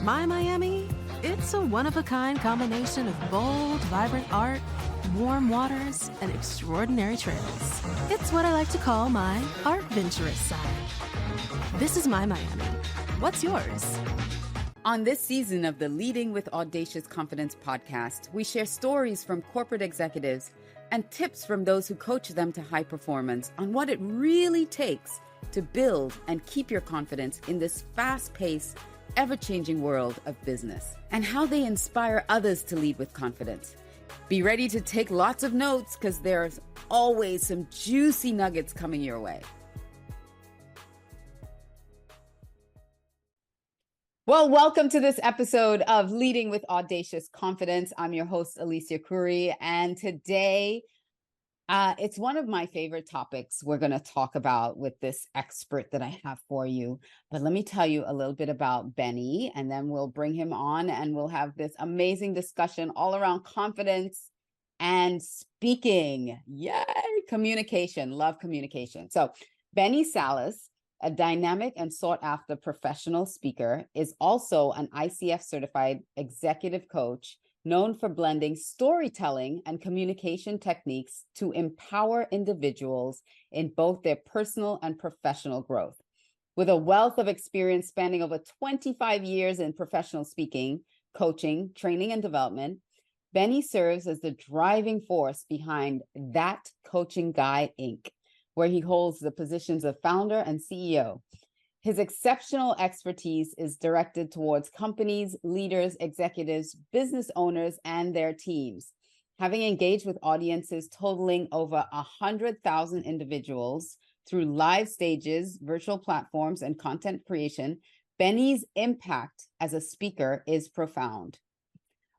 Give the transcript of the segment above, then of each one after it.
My Miami, it's a one-of-a-kind combination of bold, vibrant art, warm waters, and extraordinary trails. It's what I like to call my art-venturous side. This is My Miami. What's yours? On this season of the Leading with Audacious Confidence podcast, we share stories from corporate executives and tips from those who coach them to high performance on what it really takes to build and keep your confidence in this fast-paced, ever-changing world of business, and how they inspire others to lead with confidence. Be ready to take lots of notes because there's always some juicy nuggets coming your way. Well, welcome to this episode of Leading with Audacious Confidence. I'm your host, Alicia Khoury, and today it's one of my favorite topics we're going to talk about with this expert that I have for you. But let me tell you a little bit about Benny, and then we'll bring him on and we'll have this amazing discussion all around confidence and speaking. Yay! Communication. Love communication. So Benny Salas, a dynamic and sought-after professional speaker, is also an ICF certified executive coach known for blending storytelling and communication techniques to empower individuals in both their personal and professional growth. With a wealth of experience spanning over 25 years in professional speaking, coaching, training, and development, Benny serves as the driving force behind That Coaching Guy, Inc., where he holds the positions of founder and CEO. His exceptional expertise is directed towards companies, leaders, executives, business owners, and their teams. Having engaged with audiences totaling over 100,000 individuals through live stages, virtual platforms, and content creation, Benny's impact as a speaker is profound.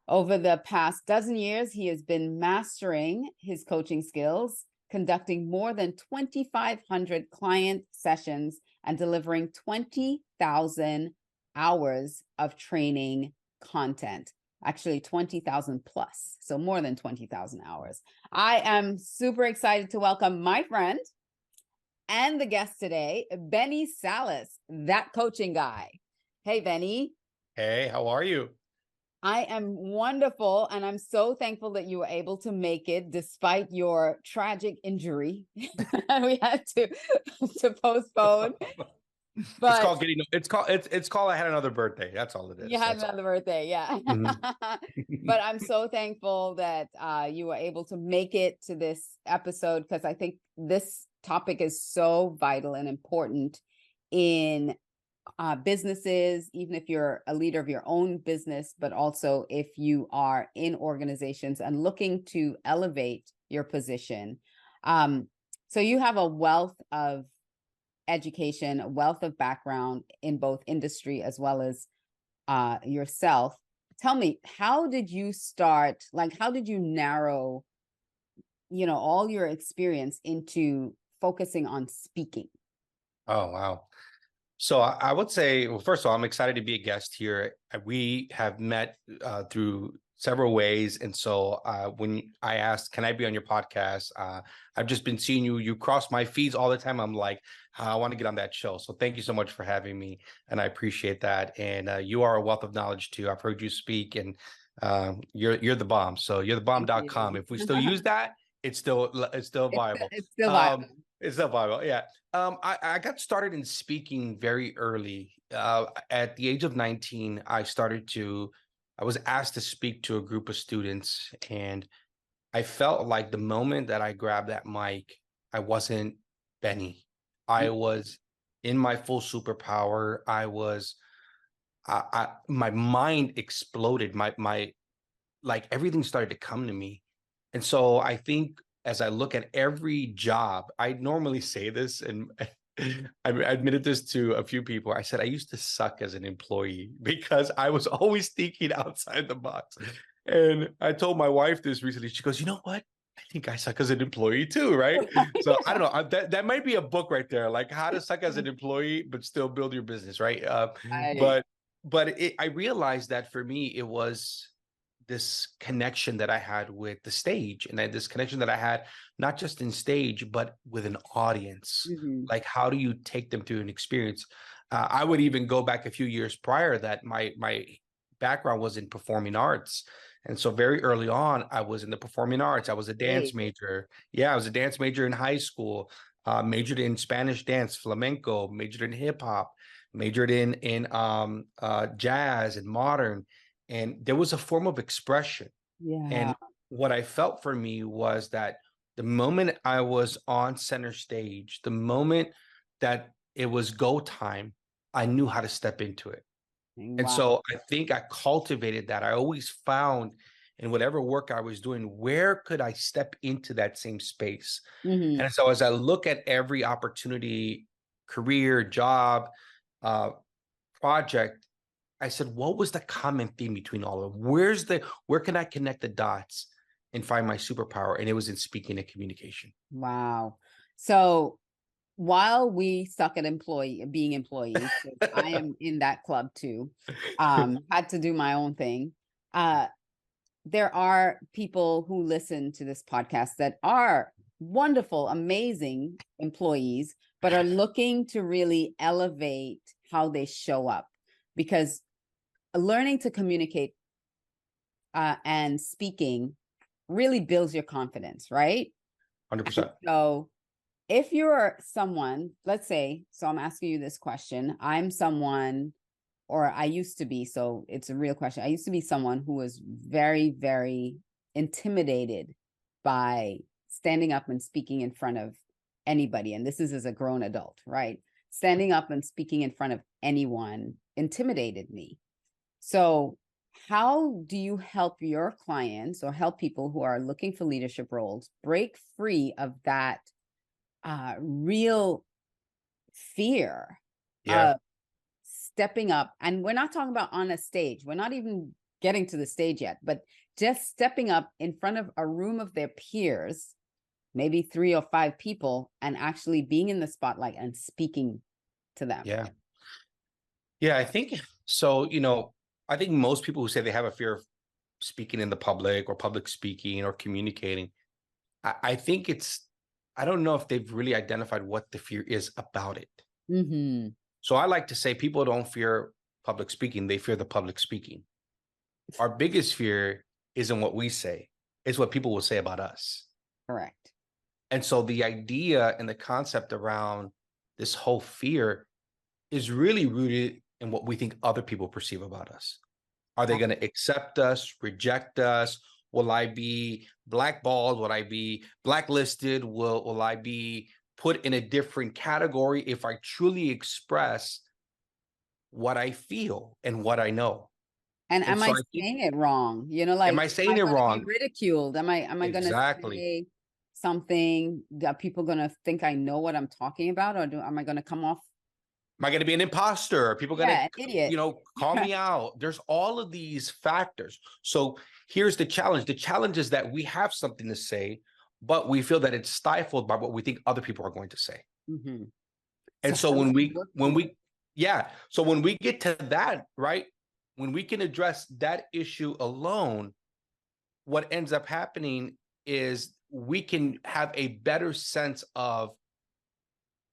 Over the past dozen years, he has been mastering his coaching skills, conducting more than 2,500 client sessions and delivering 20,000 hours of training content. Actually, 20,000 plus, so more than 20,000 hours. I am super excited to welcome my friend and the guest today, Benny Salas, That Coaching Guy. Hey, Benny. Hey, how are you? I am wonderful, and I'm so thankful that you were able to make it despite your tragic injury. We had to postpone. But it's called I had another birthday. That's all it is. You had another birthday, yeah. Mm-hmm. But I'm so thankful that you were able to make it to this episode, because I think this topic is so vital and important in businesses, even if you're a leader of your own business, but also if you are in organizations and looking to elevate your position. So you have a wealth of education, a wealth of background in both industry as well as yourself. Tell me, how did you start? Like, how did you narrow, all your experience into focusing on speaking? Oh, wow. So I would say, well, first of all, I'm excited to be a guest here. We have met through several ways. And so when I asked, can I be on your podcast? I've just been seeing you cross my feeds all the time. I'm like, I want to get on that show. So thank you so much for having me. And I appreciate that. And you are a wealth of knowledge too. I've heard you speak, and you're the bomb. So you're the bomb.com. If we still use that, it's still viable. It's still viable. It's still viable. Yeah. I got started in speaking very early. At the age of 19, I was asked to speak to a group of students, and I felt like the moment that I grabbed that mic, I wasn't Benny. I was in my full superpower. My mind exploded. My everything started to come to me. And so I think as I look at every job, I normally say this, and I admitted this to a few people. I said, I used to suck as an employee because I was always thinking outside the box. And I told my wife this recently. She goes, you know what? I think I suck as an employee too, right? So I don't know. That might be a book right there, like how to suck as an employee, but still build your business, right? I realized that for me, it was this connection that I had with the stage, and this connection that I had not just in stage, but with an audience. Mm-hmm. Like, how do you take them through an experience? I would even go back a few years prior that my background was in performing arts. And so very early on, I was in the performing arts. I was a dance Great. major. Yeah, I was a dance major in high school, majored in Spanish dance, flamenco, majored in hip hop, majored in jazz and modern. And there was a form of expression. Yeah. And what I felt for me was that the moment I was on center stage, the moment that it was go time, I knew how to step into it. And Wow. so I think I cultivated that. I always found in whatever work I was doing, where could I step into that same space? Mm-hmm. And so as I look at every opportunity, career, job, uh, project, I said, what was the common theme between all of them? Where can I connect the dots and find my superpower? And it was in speaking and communication. Wow. So while we suck at being employees, 'cause I am in that club too, had to do my own thing. There are people who listen to this podcast that are wonderful, amazing employees, but are looking to really elevate how they show up, because learning to communicate and speaking really builds your confidence, right? 100%. So if you're someone, let's say, so I'm asking you this question, I'm someone, or I used to be, so it's a real question. I used to be someone who was very, very intimidated by standing up and speaking in front of anybody. And this is as a grown adult, right? Standing up and speaking in front of anyone intimidated me. So how do you help your clients or help people who are looking for leadership roles break free of that real fear Yeah. of stepping up? And we're not talking about on a stage. We're not even getting to the stage yet, but just stepping up in front of a room of their peers, maybe 3 or 5 people, and actually being in the spotlight and speaking to them. Yeah. Yeah, I think so. I think most people who say they have a fear of speaking in the public or public speaking or communicating, I think I don't know if they've really identified what the fear is about it. Mm-hmm. So I like to say people don't fear public speaking, they fear the public speaking. Our biggest fear isn't what we say, it's what people will say about us. Correct. And so the idea and the concept around this whole fear is really rooted in what we think other people perceive about us. Are they going to accept us, reject us? Will I be blackballed? Will I be blacklisted? Will I be put in a different category if I truly express what I feel and what I know? And And am so I I think, saying it wrong? Like, am I am saying I it going to be wrong? ridiculed? Am I going to Exactly. say something that people going to think I know what I'm talking about, or am I going to come off? Am I going to be an imposter? Are people going Yeah, to, an idiot. call me out? There's all of these factors. So here's the challenge. The challenge is that we have something to say, but we feel that it's stifled by what we think other people are going to say. Mm-hmm. And so how do when you work through it? so when we get to that, right, when we can address that issue alone, what ends up happening is we can have a better sense of,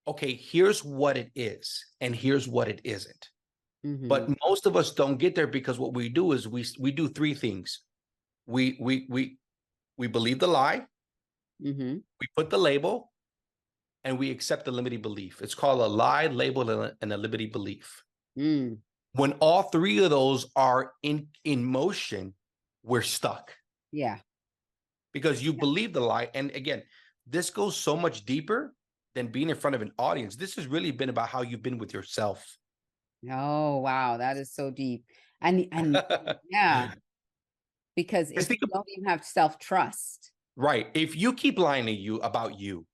okay, here's what it is and here's what it isn't. Mhm. But most of us don't get there because what we do is we do 3 things. We believe the lie, Mhm. we put the label, and we accept the limiting belief. It's called a lie, label, and a limiting belief. Mm. When all 3 of those are in motion, we're stuck Yeah. because you believe the lie. And again, this goes so much deeper than being in front of an audience. This has really been about how you've been with yourself. Oh, wow. That is so deep. And yeah, because Just if you think don't even have self-trust. right. If you keep lying to you about you,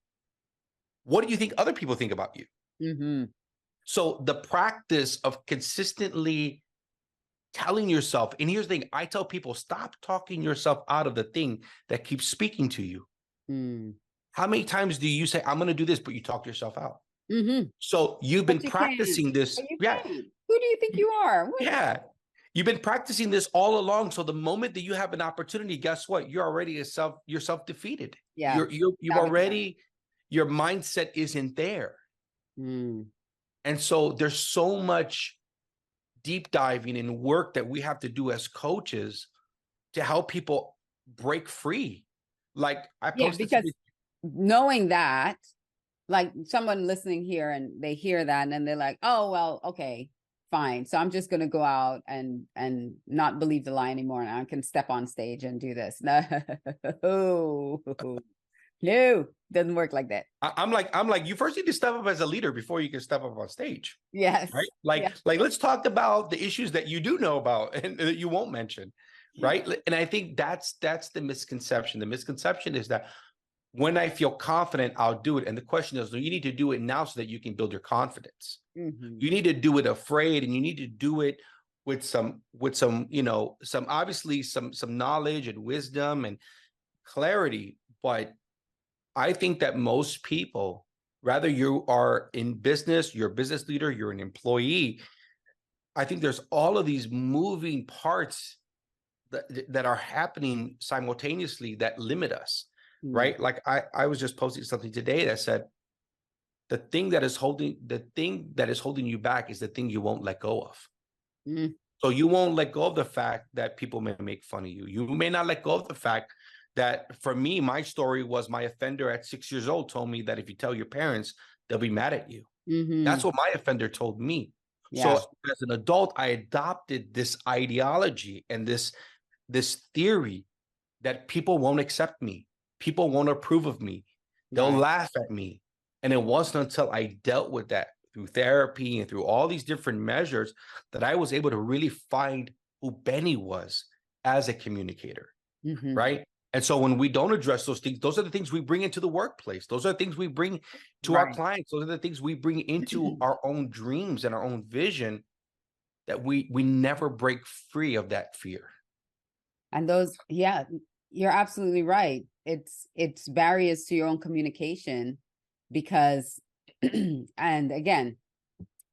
what do you think other people think about you? Mm-hmm. So the practice of consistently telling yourself, and here's the thing, I tell people, stop talking yourself out of the thing that keeps speaking to you. Mm. How many times do you say, I'm going to do this, but you talk yourself out? Mm-hmm. So you've been But you can't. practicing this. But you Yeah. can't. Who do you think you are? What? Yeah. You've been practicing this all along. So the moment that you have an opportunity, guess what? You're already you're self-defeated. Yeah. You've already, your mindset isn't there. Mm. And so there's so much deep diving and work that we have to do as coaches to help people break free. Like I Yeah, posted because something. knowing that, like someone listening here and they hear that and then they're like, oh, well, okay, fine. So I'm just going to go out and not believe the lie anymore. And I can step on stage and do this. No, no, doesn't work like that. I'm like, you first need to step up as a leader before you can step up on stage. Yes. Right? Yeah. Like let's talk about the issues that you do know about and that you won't mention. Right. And I think that's the misconception. The misconception is that when I feel confident, I'll do it. And the question is, you need to do it now so that you can build your confidence. Mm-hmm. You need to do it afraid, and you need to do it with some, some obviously some knowledge and wisdom and clarity. But I think that most people, whether you are in business, you're a business leader, you're an employee, I think there's all of these moving parts that are happening simultaneously that limit us, right? Like I was just posting something today that said, the thing that is holding you back is the thing you won't let go of. Mm-hmm. So you won't let go of the fact that people may make fun of you. You may not let go of the fact that, for me, my story was my offender at 6 years old told me that if you tell your parents, they'll be mad at you. Mm-hmm. That's what my offender told me. Yeah. So as an adult, I adopted this ideology and this theory that people won't accept me. People won't approve of me. They'll laugh at me. And it wasn't until I dealt with that through therapy and through all these different measures that I was able to really find who Benny was as a communicator, Mm-hmm. right? And so when we don't address those things, those are the things we bring into the workplace. Those are the things we bring to our clients. Those are the things we bring into our own dreams and our own vision, that we never break free of that fear. And those, yeah, you're absolutely right. It's barriers to your own communication because, and again,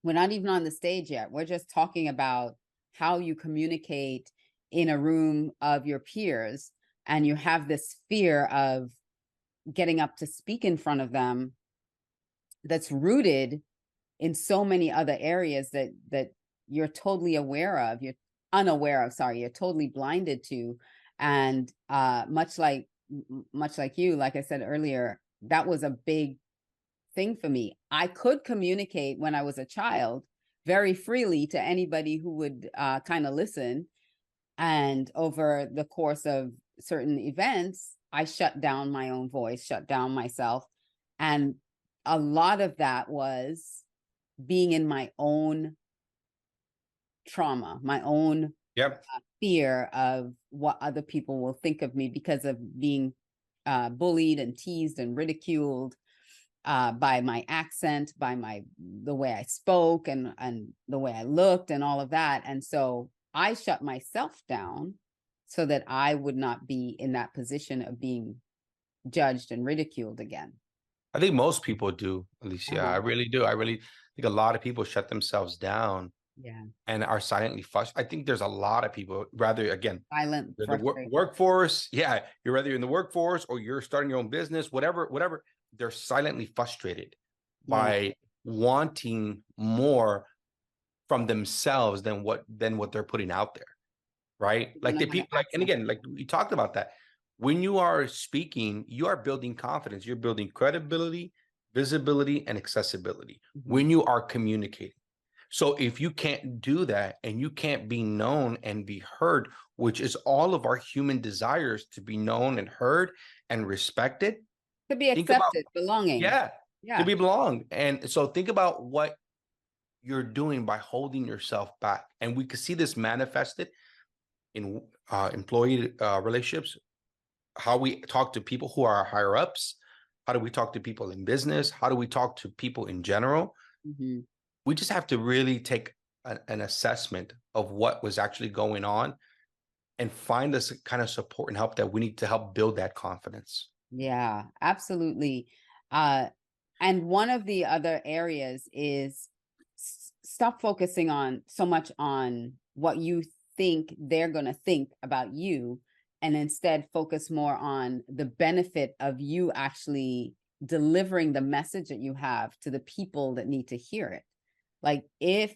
we're not even on the stage yet. We're just talking about how you communicate in a room of your peers, and you have this fear of getting up to speak in front of them that's rooted in so many other areas that you're totally you're totally blinded to. And much like you, like I said earlier, that was a big thing for me. I could communicate when I was a child very freely to anybody who would kind of listen. And over the course of certain events, I shut down my own voice, shut down myself. And a lot of that was being in my own trauma, my own fear of what other people will think of me because of being bullied and teased and ridiculed by my accent, by the way I spoke and the way I looked and all of that. And so I shut myself down so that I would not be in that position of being judged and ridiculed again. I think most people do, Alicia. I really do. I really think a lot of people shut themselves down and are silently frustrated. I think there's a lot of people, rather, again, silent the workforce. Yeah, you're rather in the workforce or you're starting your own business, whatever. They're silently frustrated by wanting more from themselves than what they're putting out there, right? Like and again, like we talked about that. When you are speaking, you are building confidence. You're building credibility, visibility, and accessibility when you are communicating. So if you can't do that and you can't be known and be heard, which is all of our human desires, to be known and heard and respected, to be accepted, belonging. To be belong. And so think about what you're doing by holding yourself back. And we could see this manifested in employee relationships, how we talk to people who are higher ups. How do we talk to people in business? How do we talk to people in general? We just have to really take an assessment of what was actually going on and find this kind of support and help that we need to help build that confidence. Yeah, absolutely. And one of the other areas is stop focusing on so much on what you think they're going to think about you, and instead focus more on the benefit of you actually delivering the message that you have to the people that need to hear it. Like if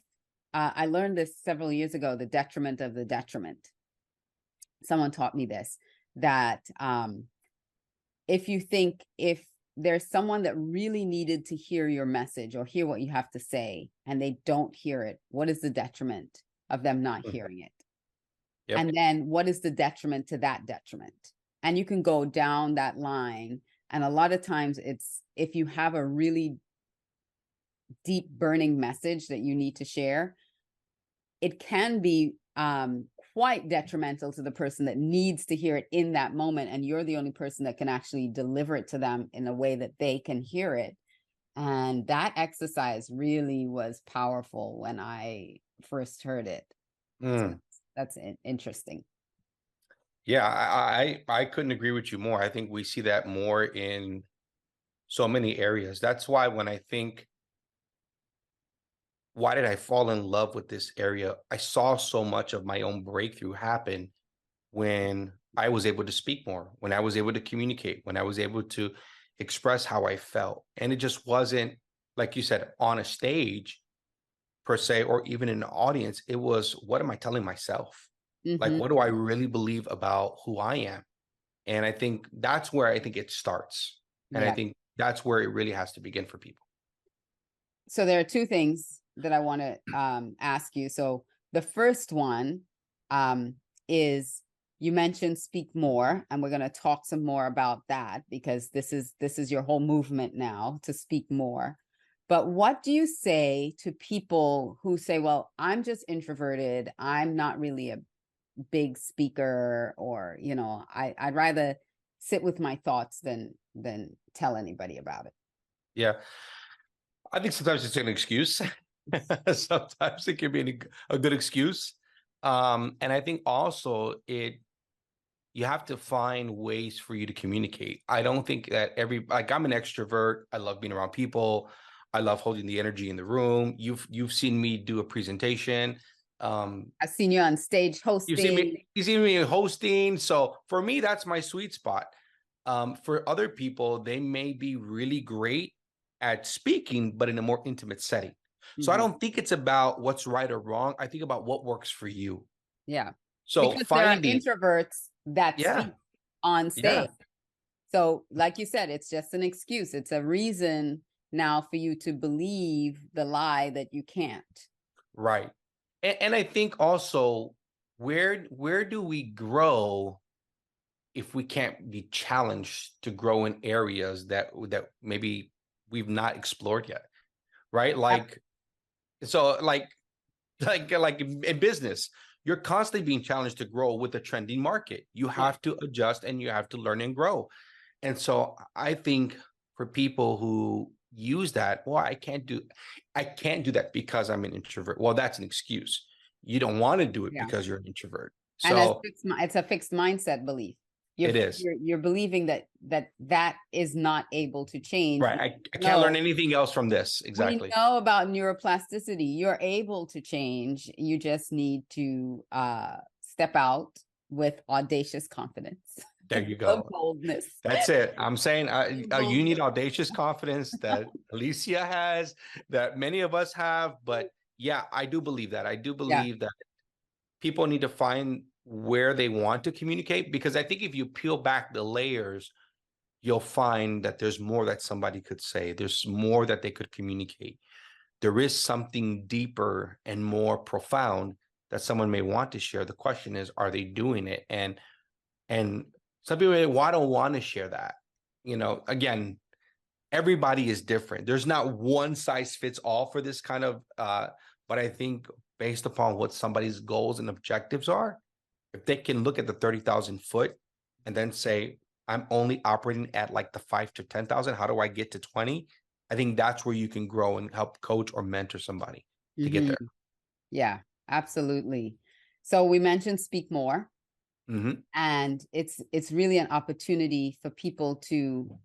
I learned this several years ago, the detriment of the detriment. Someone taught me this, that if there's someone that really needed to hear your message or hear what you have to say and they don't hear it, what is the detriment of them not hearing it? Yep. And then what is the detriment to that detriment? And you can go down that line. And a lot of times it's, if you have a really deep burning message that you need to share, it can be quite detrimental to the person that needs to hear it in that moment. And you're the only person that can actually deliver it to them in a way that they can hear it. And that exercise really was powerful when I first heard it. So that's interesting. Yeah, I couldn't agree with you more. I think we see that more in so many areas. That's why when I think, why did I fall in love with this area? I saw so much of my own breakthrough happen when I was able to speak more, when I was able to communicate, when I was able to express how I felt. And it just wasn't, like you said, on a stage per se, or even in an audience. It was, what am I telling myself? Like, what do I really believe about who I am? And I think that's where I think it starts. And I think that's where it really has to begin for people. So there are two things that I want to ask you. So the first one is, you mentioned speak more, and we're going to talk some more about that because this is your whole movement now, to speak more. But what do you say to people who say, well, I'm just introverted, I'm not really a big speaker, or, you know, I'd rather sit with my thoughts than tell anybody about it? Yeah. I think sometimes it's an excuse. Sometimes it can be a good excuse. And I think also you have to find ways for you to communicate. I don't think that like, I'm an extrovert. I love being around people. I love holding the energy in the room. You've seen me do a presentation. I've seen you on stage hosting. You've seen me hosting. So for me, that's my sweet spot. For other people, they may be really great at speaking, but in a more intimate setting. So I don't think it's about what's right or wrong. I think about what works for you. Yeah. So because there are introverts that speak on stage. So like you said, it's just an excuse. It's a reason now for you to believe the lie that you can't. Right. And I think also, where do we grow if we can't be challenged to grow in areas that maybe we've not explored yet? Right. Like, so like in business, you're constantly being challenged to grow with a trending market. You have to adjust and you have to learn and grow. And so I think for people who use that, well, I can't do that because I'm an introvert. Well, that's an excuse. You don't want to do it because you're an introvert. So it's a fixed mindset belief. You're believing that is not able to change. Right. I can't learn anything else from this. Exactly. We know about neuroplasticity. You're able to change. You just need to step out with audacious confidence. There you go. Boldness. That's it. I'm saying you need audacious confidence that Alicia has, that many of us have. But yeah, I do believe that. I do believe that people need to find where they want to communicate, because I think if you peel back the layers, you'll find that there's more that somebody could say. There's more that they could communicate. There is something deeper and more profound that someone may want to share. The question is, are they doing it? And some people say, well, I don't want to share that. You know, again, everybody is different. There's not one size fits all for this kind of, but I think based upon what somebody's goals and objectives are, if they can look at the 30,000 foot and then say, I'm only operating at like the 5 to 10,000, how do I get to 20? I think that's where you can grow and help coach or mentor somebody to get there. Yeah, absolutely. So we mentioned speak more. And it's really an opportunity for people to,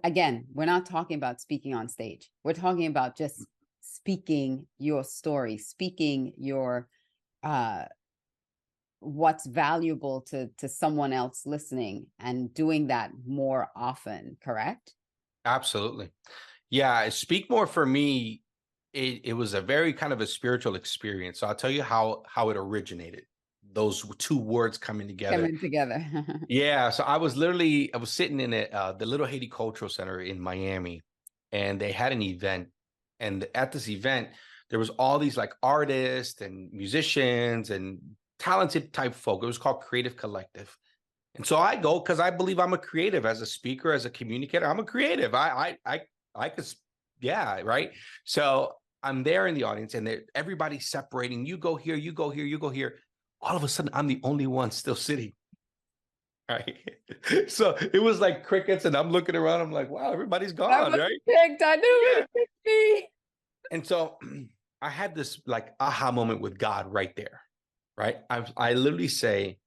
again, we're not talking about speaking on stage. We're talking about just speaking your story, speaking your what's valuable to someone else listening, and doing that more often, correct? Absolutely. Yeah, speak more for me. it was a very kind of a spiritual experience. So I'll tell you how it originated. Those two words coming together. Coming together. Yeah. So I was sitting in the Little Haiti Cultural Center in Miami, and they had an event. And at this event, there was all these like artists and musicians and talented type folk. It was called Creative Collective. And so I go because I believe I'm a creative as a speaker, as a communicator. I'm a creative. I could, yeah, right. So I'm there in the audience, and everybody's separating. You go here, you go here, you go here. All of a sudden, I'm the only one still sitting. Right. So it was like crickets, and I'm looking around. I'm like, wow, everybody's gone, right? Picked. I knew it picked me. And so I had this like aha moment with God right there. Right. I literally say,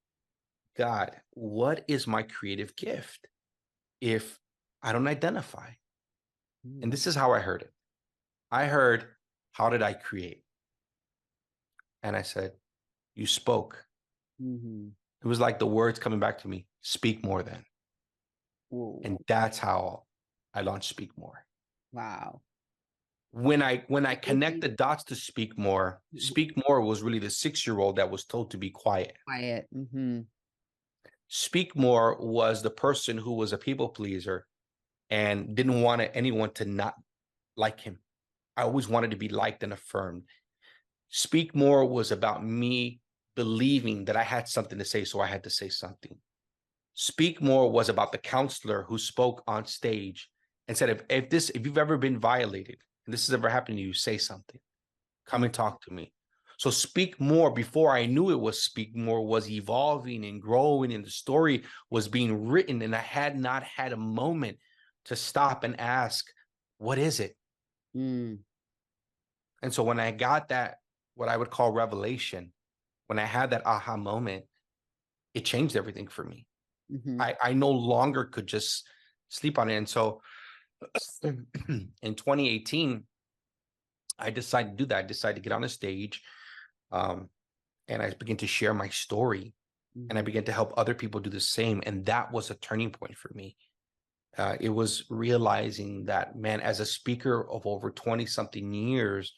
God, what is my creative gift if I don't identify? And this is how I heard it. I heard, how did I create? And I said, you spoke. It was like the words coming back to me, speak more then. Whoa. And that's how I launched Speak More. Wow. When I connect the dots to Speak More was really the 6-year-old that was told to be quiet. Quiet. Speak More was the person who was a people pleaser and didn't want anyone to not like him. I always wanted to be liked and affirmed. Speak More was about me believing that I had something to say, so I had to say something. Speak More was about the counselor who spoke on stage and said, if you've ever been violated and this has ever happened to you, say something. Come and talk to me. So Speak More, before I knew it was Speak More, was evolving and growing, and the story was being written, and I had not had a moment to stop and ask, what is it? And so when I got that, what I would call revelation, when I had that aha moment, it changed everything for me. I no longer could just sleep on it. And so in 2018, I decided to do that. I decided to get on a stage, and I began to share my story, and I began to help other people do the same. And that was a turning point for me. It was realizing that, man, as a speaker of over 20 something years,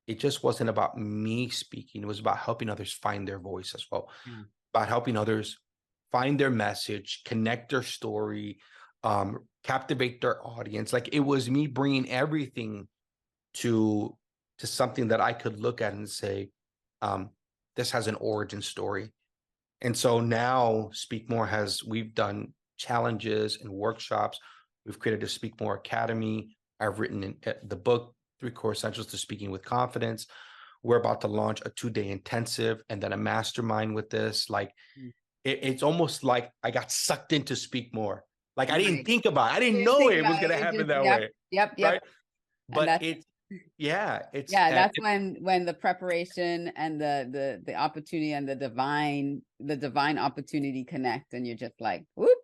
it just wasn't about me speaking. It was about helping others find their voice as well, about helping others find their message, connect their story, captivate their audience. Like, it was me bringing everything to something that I could look at and say, this has an origin story. And so now Speak More we've done challenges and workshops. We've created a Speak More Academy. I've written the book, 3 Core Essentials to Speaking with Confidence. We're about to launch a 2-day intensive and then a mastermind with this. Like, it's almost like I got sucked into Speak More. Like, I didn't think about it. I didn't know it was going to happen that way. Yep. Right? But that's when the preparation and the opportunity and the divine opportunity connect, and you're just like, whoop,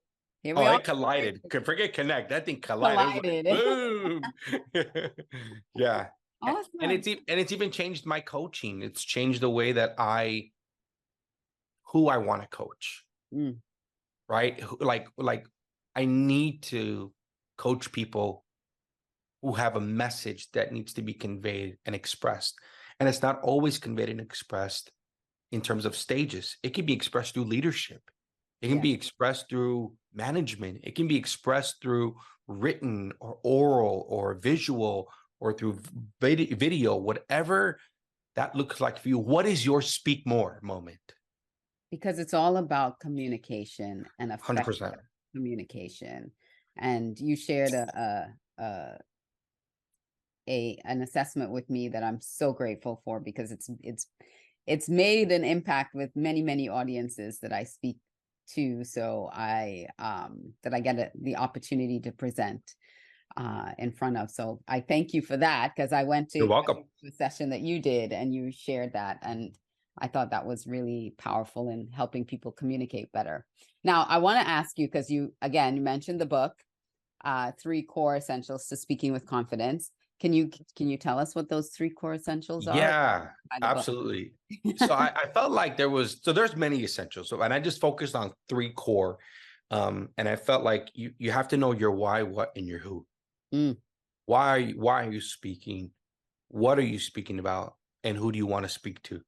here we are. It collided. Forget connect. That thing collided. Like, boom. Yeah. Awesome. And it's even changed my coaching. It's changed the way that who I want to coach. Right? Like I need to coach people who have a message that needs to be conveyed and expressed. And it's not always conveyed and expressed in terms of stages. It can be expressed through leadership. It can be expressed through management. It can be expressed through written or oral or visual or through video, whatever that looks like for you. What is your Speak More moment? Because it's all about communication and effective 100%. communication. And you shared an assessment with me that I'm so grateful for, because it's made an impact with many audiences that I speak to. So that I get the opportunity to present in front of. So I thank you for that, because I went to You're welcome. the session that you did and you shared that, and I thought that was really powerful in helping people communicate better. Now, I want to ask you, because you mentioned the book, 3 Core Essentials to Speaking with Confidence. Can you tell us what those 3 core essentials are? Yeah, absolutely. So I felt like there's many essentials. And I just focused on 3 core. And I felt like you have to know your why, what, and your who. Why are you speaking? what are you speaking about, and who do you want to speak to?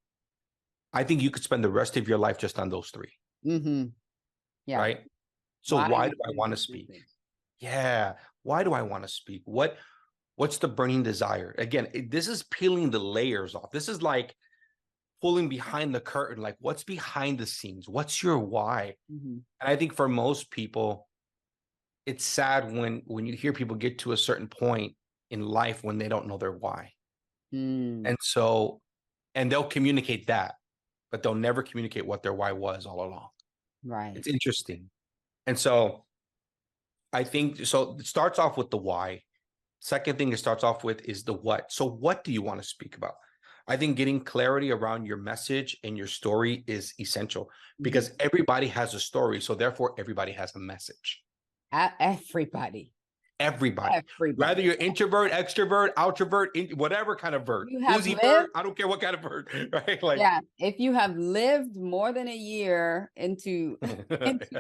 I think you could spend the rest of your life just on those three. Mm-hmm. Yeah. Right. So Why why you do I choose want to this speak? message? Yeah. Why do I want to speak? What's the burning desire? Again, this is peeling the layers off. This is like pulling behind the curtain, like what's behind the scenes? What's your why? Mm-hmm. And I think for most people, it's sad when you hear people get to a certain point in life when they don't know their why. Mm, And so, and they'll communicate that, but they'll never communicate what their why was all along. right. It's interesting. And so I think, so it starts off with the why. Second thing it starts off with is the what. So what do you want to speak about? I think getting clarity around your message and your story is essential because everybody has a story. So therefore, everybody has a message. Everybody. Everybody. Whether you're introvert, extrovert, outrovert, whatever kind of vert. You have Who's he lived, bird? I don't care what kind of bird, right? Like, yeah. If you have lived more than a year into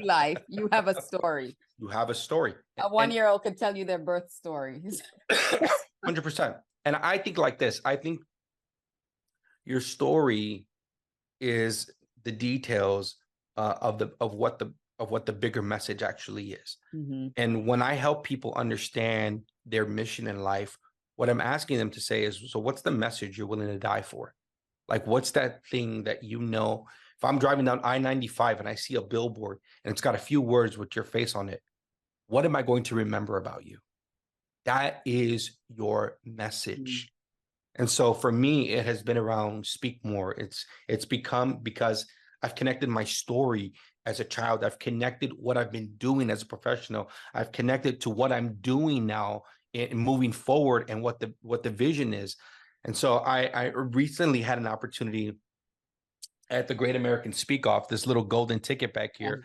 life, you have a story. you have a story. A 1-year-old could tell you their birth stories. 100%. And I think like this, I think your story is the details of what the bigger message actually is. Mm-hmm. And when I help people understand their mission in life, what I'm asking them to say is, so what's the message you're willing to die for? Like, what's that thing that, if I'm driving down I-95 and I see a billboard and it's got a few words with your face on it, what am I going to remember about you? That is your message. Mm-hmm. And so for me, it has been around speak more. It's become because I've connected my story as a child. I've connected what I've been doing as a professional. I've connected to what I'm doing now in moving forward and what the vision is. And so I recently had an opportunity at the Great American Speak Off, this little golden ticket back here,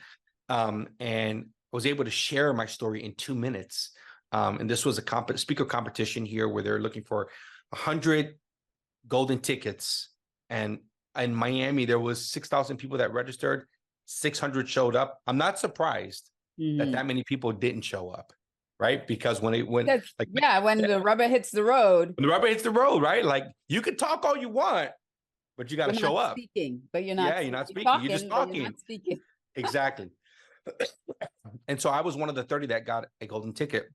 and I was able to share my story in 2 minutes. And this was a speaker competition here where they're looking for 100 golden tickets. And in Miami, there was 6,000 people that registered. 600 showed up. I'm not surprised that many people didn't show up, right? Because when the rubber hits the road. When the rubber hits the road, right? Like, you can talk all you want, but you got to show up. Speaking, but you're not. Yeah, you're not speaking. You're just talking. You're not speaking. Exactly. And so I was one of the 30 that got a golden ticket.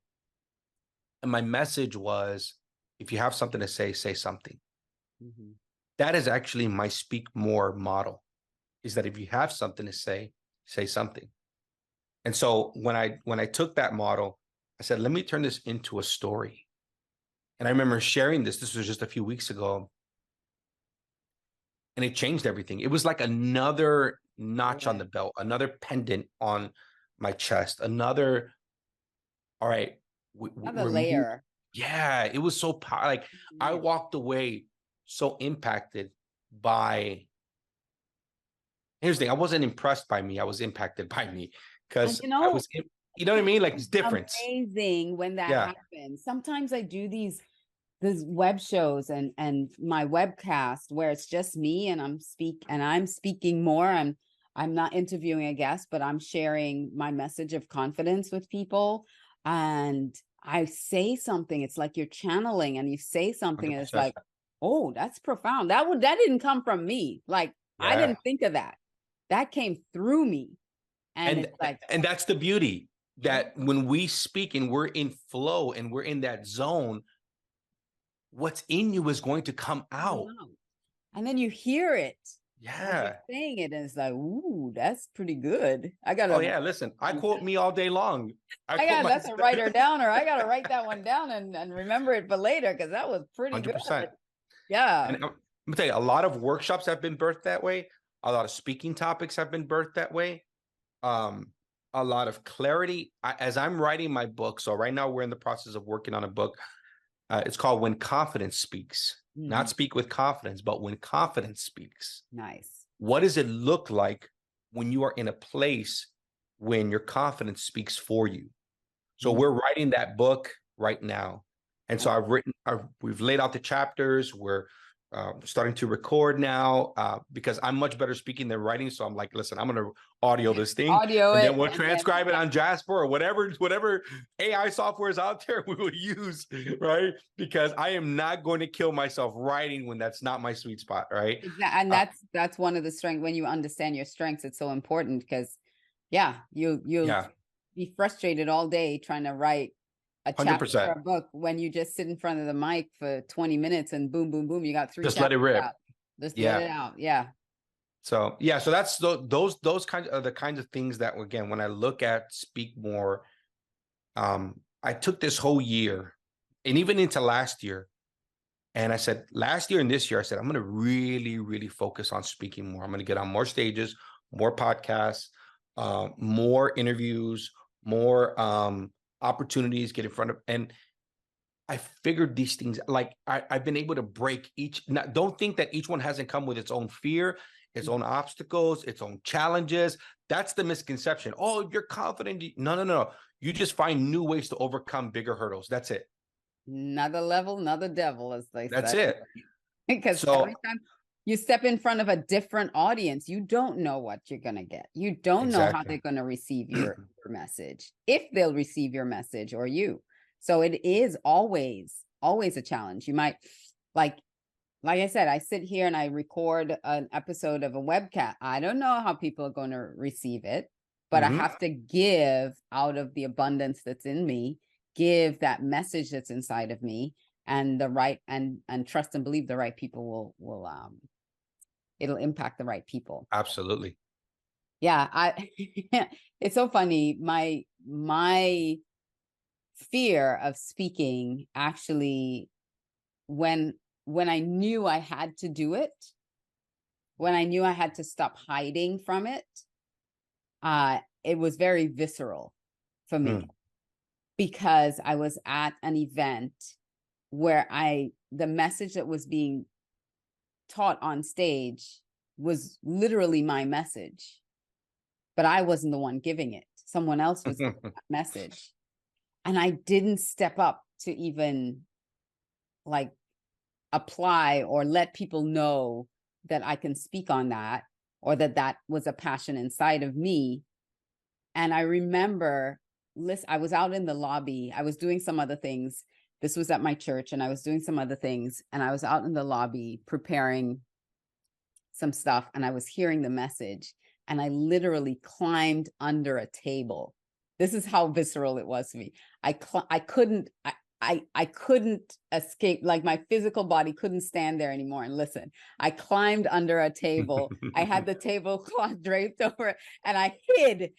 And my message was, if you have something to say, say something. Mm-hmm. That is actually my speak more model, is that if you have something to say, say something. And so when I took that model, I said, let me turn this into a story. And I remember sharing this was just a few weeks ago, and it changed everything. It was like another notch on the belt, another pendant on my chest, another, all right. Another layer. Yeah, it was so powerful. Like, I walked away so impacted by, here's the thing, I wasn't impressed by me, I was impacted by me, because I was, you know what I mean? Like, it's different. Amazing when that happens. Sometimes I do these web shows and my webcast where it's just me and I'm speaking more. I'm not interviewing a guest, but I'm sharing my message of confidence with people. And I say something, it's like you're channeling, and you say something 100%. And it's like, oh, that's profound. That didn't come from me. Like, I didn't think of that. That came through me. And it's like, and that's the beauty, that when we speak and we're in flow and we're in that zone, what's in you is going to come out. And then you hear it. Yeah. Saying it, and it's like, ooh, that's pretty good. I gotta. Oh yeah, listen, I quote me all day long. That's a writer down, or I gotta write that one down and remember it for later, because that was pretty 100%. Good. Yeah. And I'm gonna tell you, a lot of workshops have been birthed that way. A lot of speaking topics have been birthed that way. A lot of clarity. As I'm writing my book, so right now we're in the process of working on a book. It's called When Confidence Speaks. Not speak with confidence, but when confidence speaks. Nice. What does it look like when you are in a place when your confidence speaks for you? So we're writing that book right now. And so we've laid out the chapters. We're starting to record now because I'm much better speaking than writing. So I'm like, listen, I'm going to audio this thing, Audio and it, then we'll and transcribe it on Jasper or whatever AI software is out there we will use, right? Because I am not going to kill myself writing when that's not my sweet spot, right? Exactly. And that's one of the strengths. When you understand your strengths, it's so important because you'll Yeah, be frustrated all day trying to write a chapter for 100%. a book when you just sit in front of the mic for 20 minutes and boom, boom, boom, you got 3 Just let it chapters rip. out. Just let Yeah. it out. Yeah. So yeah, so that's those kinds of the kinds of things that, again, when I look at Speak More, I took this whole year and even into last year, and I said last year and this year, I said I'm going to really, really focus on speaking more. I'm going to get on more stages, more podcasts, more interviews, more opportunities, get in front of, and I figured these things, like I've been able to break each. Now, don't think that each one hasn't come with its own fear, its own obstacles, its own challenges. That's the misconception. Oh, you're confident. No, no, no. You just find new ways to overcome bigger hurdles. That's it. Another level, another devil, as they That's say. it. Because So every time you step in front of a different audience, you don't know what you're going to get. You don't know how exactly. they're going to receive your message, if they'll receive your message or you. So it is always a challenge. You might, like I said, I sit here and I record an episode of a webcast. I don't know how people are going to receive it, but I have to give out of the abundance that's in me, give that message that's inside of me, and the right and trust and believe the right people will it'll impact the right people. Absolutely. Yeah, it's so funny. My fear of speaking, actually, when I knew I had to do it, when I knew I had to stop hiding from it, it was very visceral for me because I was at an event where the message that was being taught on stage was literally my message, but I wasn't the one giving it. Someone else was giving that message. And I didn't step up to even like apply or let people know that I can speak on that, or that was a passion inside of me. And I remember, I was out in the lobby. I was doing some other things. This was at my church, and I was doing some other things. And I was out in the lobby preparing some stuff, and I was hearing the message. And I literally climbed under a table. This is how visceral it was to me. I couldn't escape. Like, my physical body couldn't stand there anymore and listen. I climbed under a table. I had the tablecloth draped over it, and I hid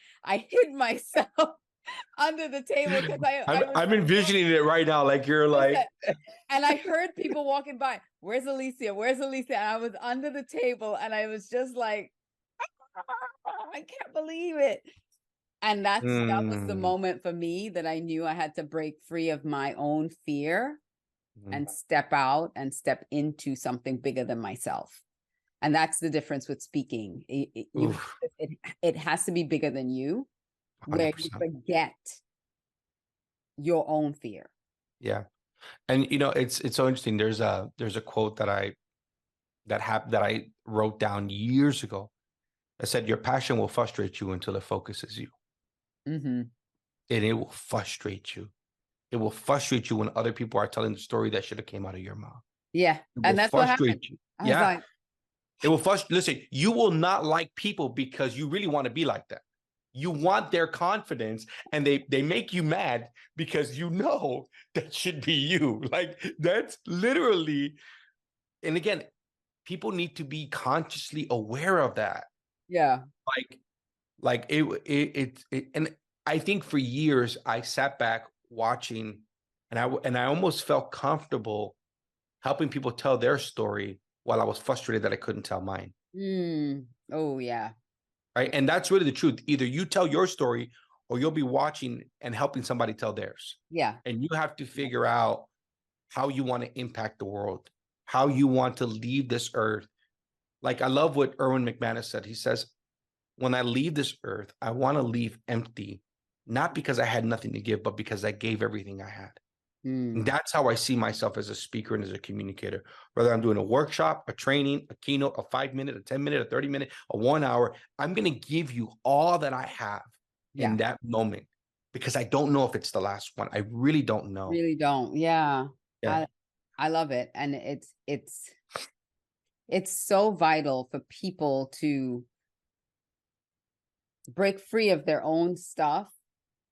myself under the table because I'm envisioning it right now. Like you're like, and I heard people walking by. Where's Alicia? Where's Alicia? And I was under the table, and I was just like, I can't believe it. And that was the moment for me that I knew I had to break free of my own fear and step out and step into something bigger than myself. And that's the difference with speaking. It has to be bigger than you, 100%. Where you forget your own fear. Yeah. And it's so interesting. There's a quote that I wrote down years ago. I said, your passion will frustrate you until it focuses you. And it will frustrate you. It will frustrate you when other people are telling the story that should have came out of your mouth. Yeah. And that's what happened. Yeah. It will frustrate. Listen, you will not like people because you really want to be like that. You want their confidence, and they make you mad because that should be you. Like, that's literally, and again, people need to be consciously aware of that. Yeah. Like it and I think for years I sat back watching, and I almost felt comfortable helping people tell their story while I was frustrated that I couldn't tell mine. Oh yeah. Right. And that's really the truth. Either you tell your story, or you'll be watching and helping somebody tell theirs. Yeah. And you have to figure out how you want to impact the world, how you want to leave this earth. Like, I love what Erwin McManus said. He says, when I leave this earth, I want to leave empty, not because I had nothing to give, but because I gave everything I had. And that's how I see myself as a speaker and as a communicator. Whether I'm doing a workshop, a training, a keynote, a 5-minute, a 10-minute, a 30-minute, a 1 hour, I'm going to give you all that I have in that moment, because I don't know if it's the last one. I really don't know. Really don't. Yeah. Yeah. I love it. And it's so vital for people to break free of their own stuff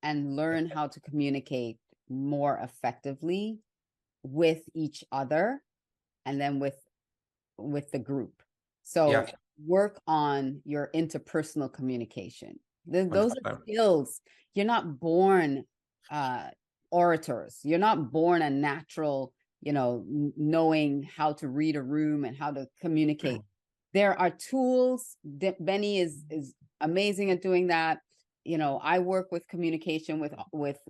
and learn how to communicate more effectively with each other and then with the group. So work on your interpersonal communication. Those are 100%. skills. You're not born orators. You're not born a natural, knowing how to read a room and how to communicate. There are tools. Benny is amazing at doing that. I work with communication with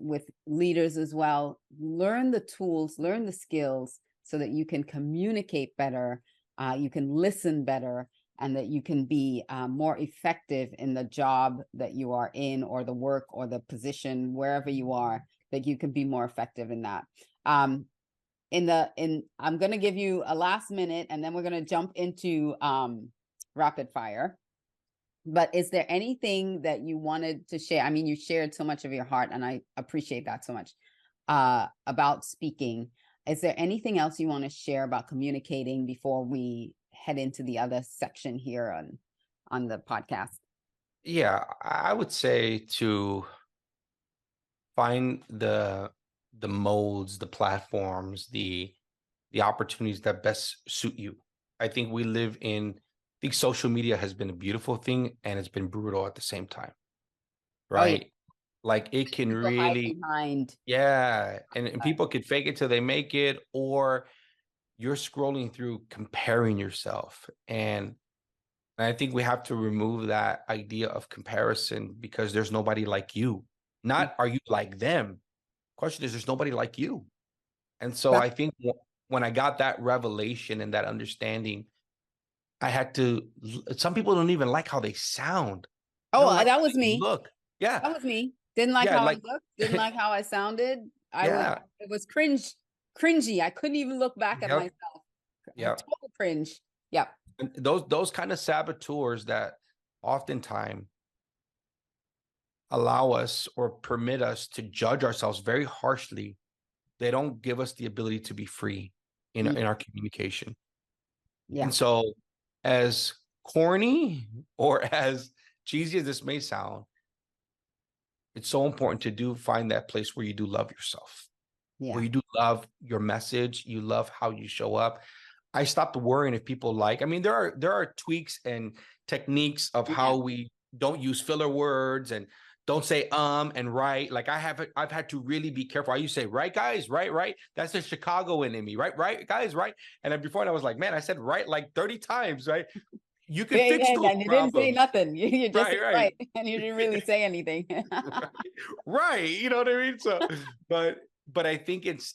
leaders as well. Learn the tools, learn the skills so that you can communicate better, you can listen better, and that you can be more effective in the job that you are in, or the work or the position, wherever you are, that you can be more effective in that. I'm going to give you a last minute, and then we're going to jump into rapid fire. But is there anything that you wanted to share? I mean, you shared so much of your heart, and I appreciate that so much, about speaking. Is there anything else you want to share about communicating before we head into the other section here on the podcast? Yeah, I would say to find the modes, the platforms, the opportunities that best suit you. I think we live in, I think social media has been a beautiful thing, and it's been brutal at the same time, right? Oh, yeah. Like it can People hide really, behind. and people can fake it till they make it, or you're scrolling through comparing yourself. And I think we have to remove that idea of comparison, because there's nobody like you. Not are you like them? Question is, there's nobody like you. And so I think when I got that revelation and that understanding, I had to, some people don't even like how they sound. Oh, Like that was me. look. Yeah. That was me. Didn't like how I looked, didn't like how I sounded. It was cringy. I couldn't even look back at myself. Yeah. Total cringe. Yeah. And those kind of saboteurs that oftentimes allow us or permit us to judge ourselves very harshly, they don't give us the ability to be free in our communication. Yeah. And so, as corny or as cheesy as this may sound, it's so important to find that place where you do love yourself, where you do love your message, you love how you show up. I stopped worrying if people like. I mean, there are tweaks and techniques of how we don't use filler words and don't say and right. Like I've had to really be careful. I used to say right, guys, right. That's the Chicagoan in me, right, guys, right. And then before I was like, man, I said right like 30 times, right. You can fix those and you problems. didn't say nothing. You just said right, and you didn't really say anything. right. You know what I mean? So, but I think it's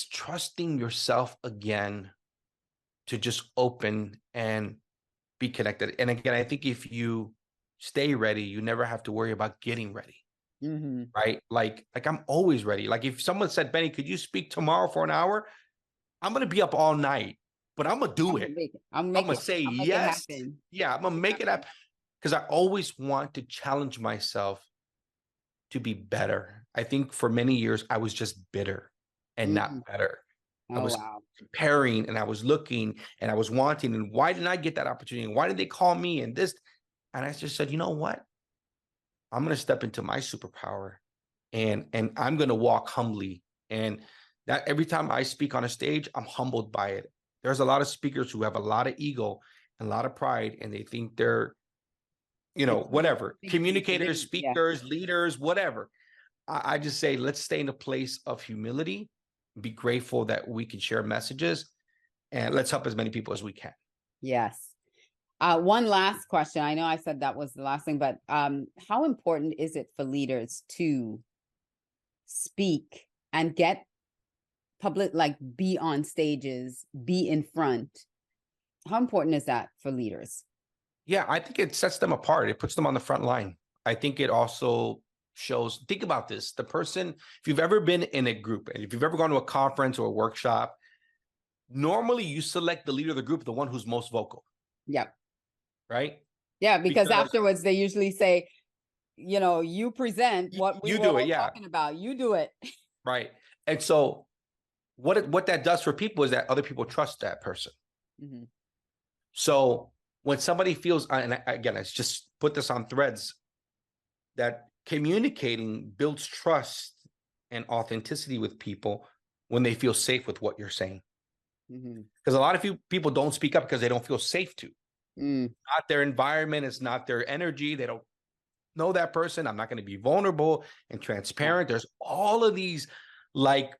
trusting yourself again to just open and be connected. And again, I think if you stay ready, you never have to worry about getting ready. Right? Like I'm always ready. Like if someone said, Benny, could you speak tomorrow for an hour? I'm going to be up all night, but I'm going to do it. I'm going to say yes. Yeah, I'm going to make it happen, because I always want to challenge myself to be better. I think for many years, I was just bitter and not better. I was comparing, and I was looking, and I was wanting, and why didn't I get that opportunity? And why did they call me? And this, and I just said, you know what? I'm going to step into my superpower, and I'm going to walk humbly. And that every time I speak on a stage, I'm humbled by it. There's a lot of speakers who have a lot of ego and a lot of pride, and they think they're, whatever, communicators, speakers, leaders, whatever. I just say, let's stay in a place of humility, be grateful that we can share messages, and let's help as many people as we can. Yes. One last question. I know I said that was the last thing, but how important is it for leaders to speak and get public, like be on stages, be in front? How important is that for leaders? Yeah, I think it sets them apart. It puts them on the front line. I think it also shows, think about this. The person, if you've ever been in a group and if you've ever gone to a conference or a workshop, normally you select the leader of the group, the one who's most vocal, Yep. right? Yeah, because Because afterwards they usually say, you present what we you were do it, all yeah, talking about. You do it. right. And so what that does for people is that other people trust that person. Mhm. So when somebody feels, and again, let's just put this on threads, that communicating builds trust and authenticity with people when they feel safe with what you're saying. Mhm. Because a lot of people don't speak up because they don't feel safe to. Mm. Not their environment, it's not their energy. They don't know that person. I'm not going to be vulnerable and transparent. There's all of these like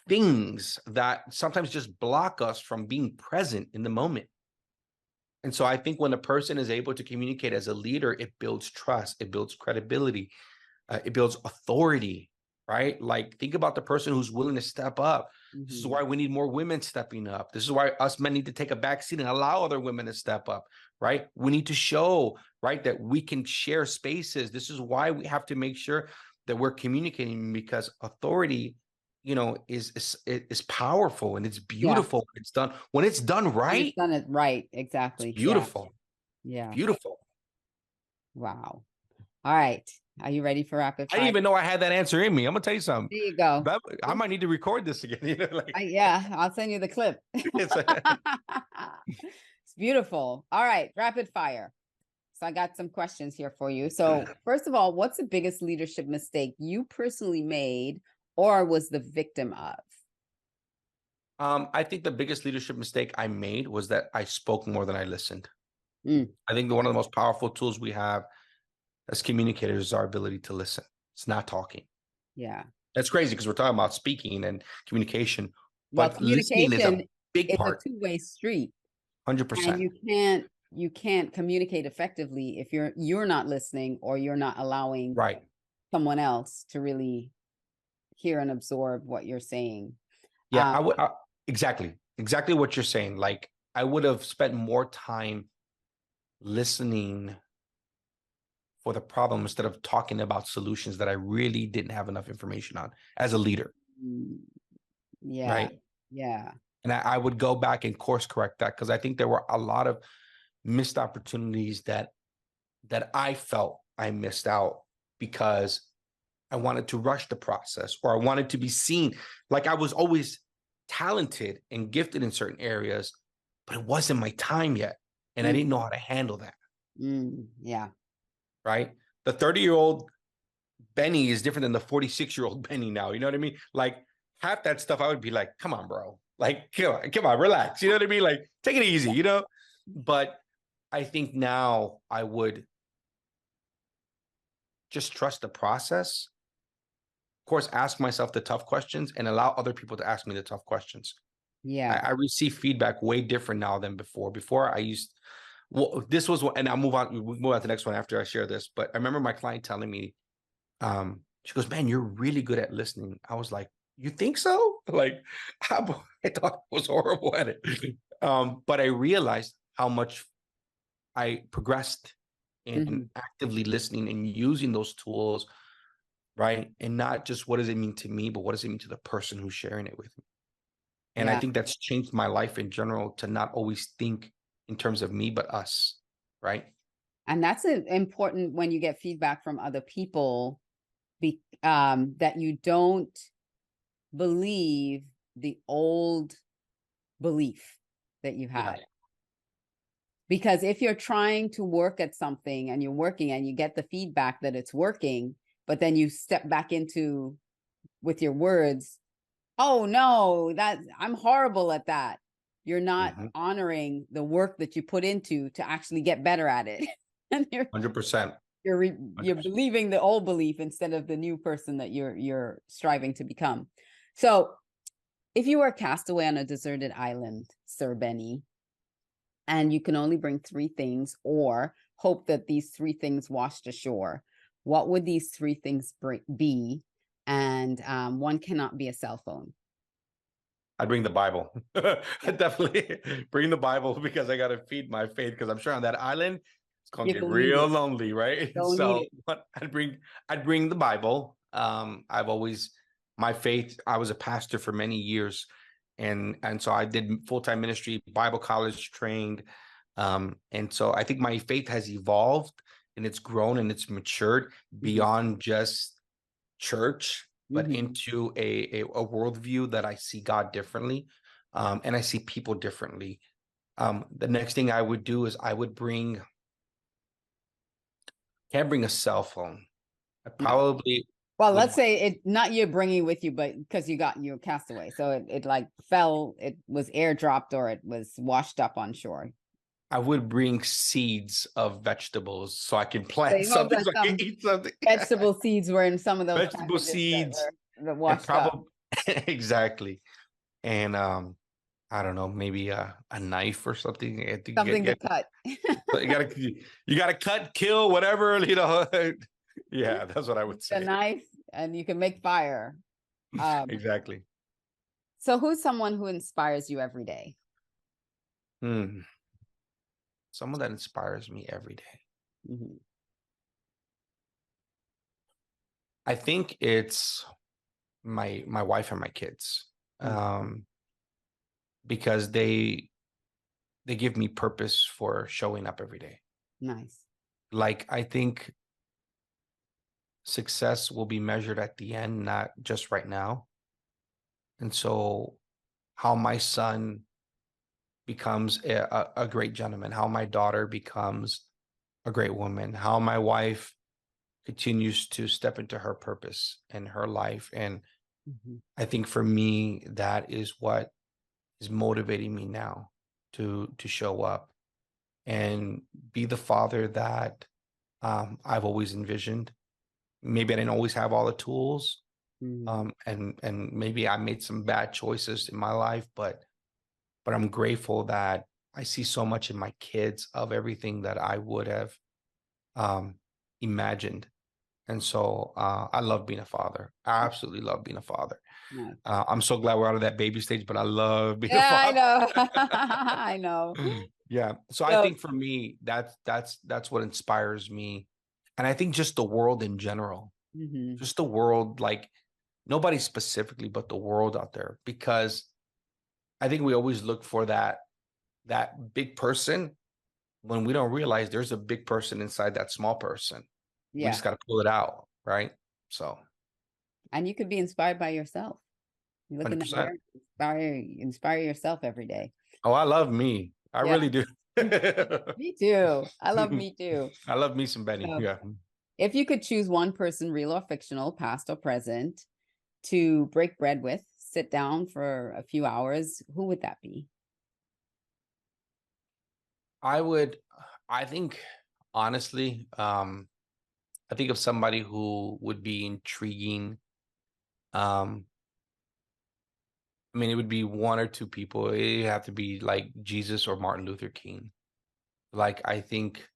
things that sometimes just block us from being present in the moment. And so I think when a person is able to communicate as a leader, it builds trust, it builds credibility, it builds authority, right? Like think about the person who's willing to step up. This is Mhm. why we need more women stepping up. This is why us men need to take a back seat and allow other women to step up, right? We need to show, right, that we can share spaces. This is why we have to make sure that we're communicating, because authority, is powerful and it's Yeah. beautiful. When it's done And it's right. done it right. It's Exactly. Yeah. beautiful. Yeah. Beautiful. Wow. All right. Are you ready for rapid I didn't fire? even know I had that answer in me. I'm gonna tell you something. There you go. I might need to record this again. Yeah, I'll send you the clip. It's It's beautiful. All right, rapid fire. So I got some questions here for you. So first of all, what's the biggest leadership mistake you personally made or was the victim of? I think the biggest leadership mistake I made was that I spoke more than I listened. Mm. I think one of the most powerful tools we have as communicators is our ability to listen. It's not talking. Yeah. That's crazy because we're talking about speaking and communication, Well, but listening is a communication big is a part. two-way street, and 100%. you can't communicate effectively if you're not listening or you're not allowing Right. someone else to really hear and absorb what you're saying. Yeah, exactly what you're saying. Like I would have spent more time listening for the problem instead of talking about solutions that I really didn't have enough information on as a leader. Mm, yeah. Right. Yeah. And I would go back and course correct that, because I think there were a lot of missed opportunities that I felt I missed out because I wanted to rush the process, or I wanted to be seen. Like I was always talented and gifted in certain areas, but it wasn't my time yet. And I didn't know how to handle that. Yeah. Right. The 30-year-old Benny is different than the 46-year-old Benny now. You know what I mean? Like half that stuff, I would be like, come on, bro. Like, come on, relax. You know what I mean? Like, take it easy, But I think now I would just trust the process. Of course, ask myself the tough questions and allow other people to ask me the tough questions. Yeah. I receive feedback way different now than before. Before this was what, and I'll move on. We'll move on to the next one after I share this. But I remember my client telling me, she goes, man, you're really good at listening. I was like, you think so? Like, I thought I was horrible at it. But I realized how much I progressed in actively listening and using those tools, right? And not just what does it mean to me, but what does it mean to the person who's sharing it with me? And I Yeah. think that's changed my life in general, to not always think in terms of me, but us, right? And that's important when you get feedback from other people, that you don't believe the old belief that you had. Yeah. Because if you're trying to work at something and you're working and you get the feedback that it's working, but then you step back into with your words, oh no, I'm horrible at that. You're not honoring the work that you put into to actually get better at it. And 100%. you're believing the old belief instead of the new person that you're striving to become. So if you were a castaway on a deserted island, Sir Benny, and you can only bring 3 things or hope that these 3 things washed ashore, what would these 3 things be? And one cannot be a cell phone. I'd bring the Bible. I definitely bring the Bible, because I got to feed my faith, because I'm sure on that island, It's gonna You get don't need real it. lonely, right? Don't need So it. what I'd bring the Bible. I've always my faith. I was a pastor for many years, and so I did full-time ministry, Bible college trained. And so I think my faith has evolved and it's grown and it's matured Mhm. beyond just church, but Mhm. into a worldview that I see God differently, and I see people differently. The next thing I would do is I would can't bring a cell phone. I No. probably Well, let's would. say it not you bringing with you, but because you cast away, so it like fell, it was airdropped or it was washed up on shore. I would bring seeds of vegetables so I can So plant you hope something, that so I can some eat something. vegetable seeds were in some of those Vegetable packages that seeds were and washed up. probably exactly. And I don't know, maybe a knife or something. I think Something to cut. but you gotta cut, kill, whatever, you know. Yeah, that's what I would A say. knife, and you can make fire. Um, Exactly. so who's someone who inspires you every day? Hmm. Someone that inspires me every day. Mhm. I think it's my wife and my kids. Mm. Um, because they give me purpose for showing up every day. Nice. Like I think success will be measured at the end, not just right now. And so how my son becomes a great gentleman, how my daughter becomes a great woman, how my wife continues to step into her purpose in her life. And Mhm. I think for me, that is what is motivating me now to show up and be the father that I've always envisioned. Maybe I didn't always have all the tools, Mhm. and maybe I made some bad choices in my life, but I'm grateful that I see so much in my kids of everything that I would have um, imagined. And so I love being a father. I absolutely love being a father. Nice. I'm so glad we're out of that baby stage, but I love being a Yeah, I father. know. I know. Yeah. So I So, think for me, that's what inspires me. And I think just the world in general, mhm. just the world, like nobody specifically, but the world out there, because I think we always look for that big person when we don't realize there's a big person inside that small person. We Yeah, just got to pull it out, right? So and you could be inspired by yourself. You look in the 100%. mirror, inspire yourself every day. Oh, I love me. I Yeah, really do. me too. I love me too. I love me some Benny. So, Yeah. if you could choose one person, real or fictional, past or present, to break bread with, sit down for a few hours, who would that be? I would, I think, honestly, I think of somebody who would be intriguing. Um, I mean, it would be one or two people. It have to be like Jesus or Martin Luther King. Like, I think,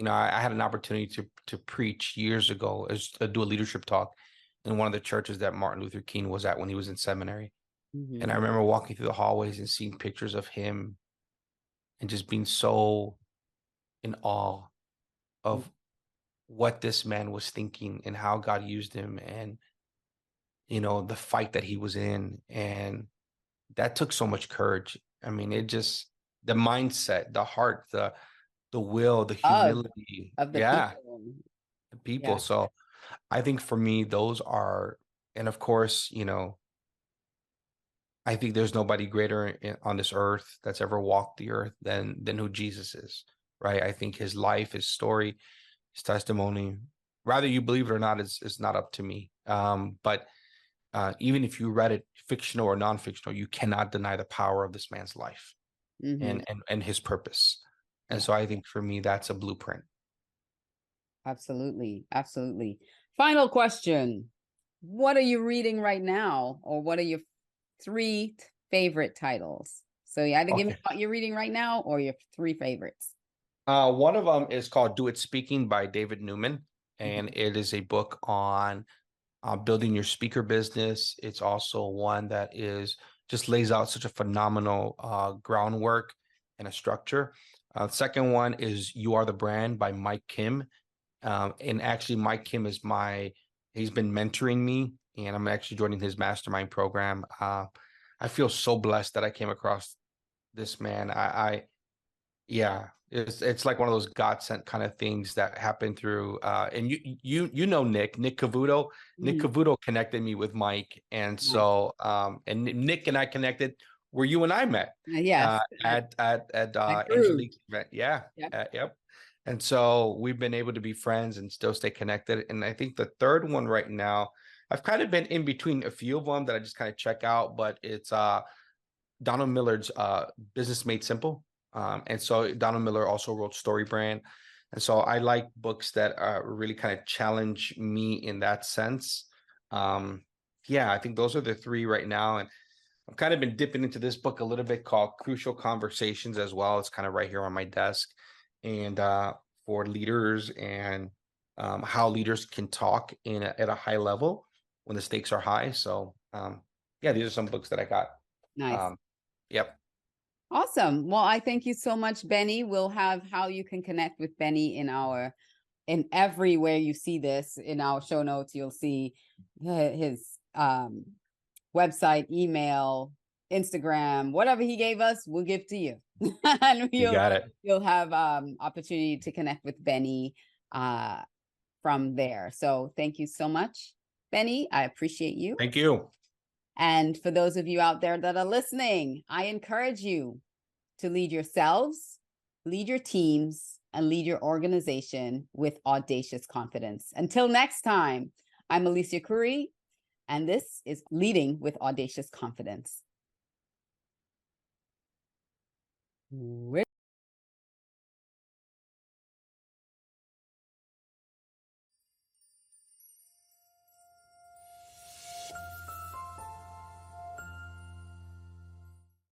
I had an opportunity to preach years ago, as to do a leadership talk in one of the churches that Martin Luther King was at when he was in seminary. And Mhm. I remember walking through the hallways and seeing pictures of him and just being so in awe of what this man was thinking and how God used him, and the fight that he was in. And that took so much courage. I mean, it just the mindset, the heart, the will, the Of humility. of the Yeah, people. the people. Yeah. So I think for me, those are, and of course, I think there's nobody greater on this earth that's ever walked the earth than who Jesus is, right? I think his life, his story, his testimony, rather you believe it or not, is not up to me. But even if you read it, fictional or non-fictional, you cannot deny the power of this man's life Hmm. and his purpose. And Yeah, so I think for me, that's a blueprint. absolutely. Absolutely. Final question. What are you reading right now? Or what are your three favorite titles? So you either give me Okay. what you're reading right now or your three favorites. One of them is called Do It Speaking by David Newman. Mhm. And it is a book on building your speaker business. It's also one that is just lays out such a phenomenal groundwork and a structure. Second one is You Are the Brand by Mike Kim. And actually, Mike Kim is he's been mentoring me, and I'm actually joining his mastermind program. I feel so blessed that I came across this man. Yeah, it's like one of those God sent kind of things that happen through. And you know Nick Cavuto. Nick Mhm. Cavuto connected me with Mike, and Nice. so and Nick and I connected where you and I met Yes. at Groove. Angelique's event. Yeah, Yep. yep. And so we've been able to be friends and still stay connected. And I think the third one right now, I've kind of been in between a few of them that I just kind of check out, but it's Donald Millard's Business Made Simple. And so Donald Miller also wrote Story Brand. And so I like books that really kind of challenge me in that sense. Yeah, I think those are the three right now. And I've kind of been dipping into this book a little bit called Crucial Conversations as well. It's kind of right here on my desk. And for leaders and how leaders can talk at a high level when the stakes are high. So yeah, these are some books that I got. Nice. Yep. Awesome. Well, I thank you so much, Benny. We'll have how you can connect with Benny in everywhere you see this in our show notes. You'll see his website, email, Instagram, whatever he gave us, we'll give to you. And You got it. you'll have opportunity to connect with Benny from there. So thank you so much, Benny. I appreciate you. Thank you. And for those of you out there that are listening, I encourage you to lead yourselves, lead your teams, and lead your organization with audacious confidence. Until next time, I'm Alicia Curry, and this is Leading with Audacious Confidence.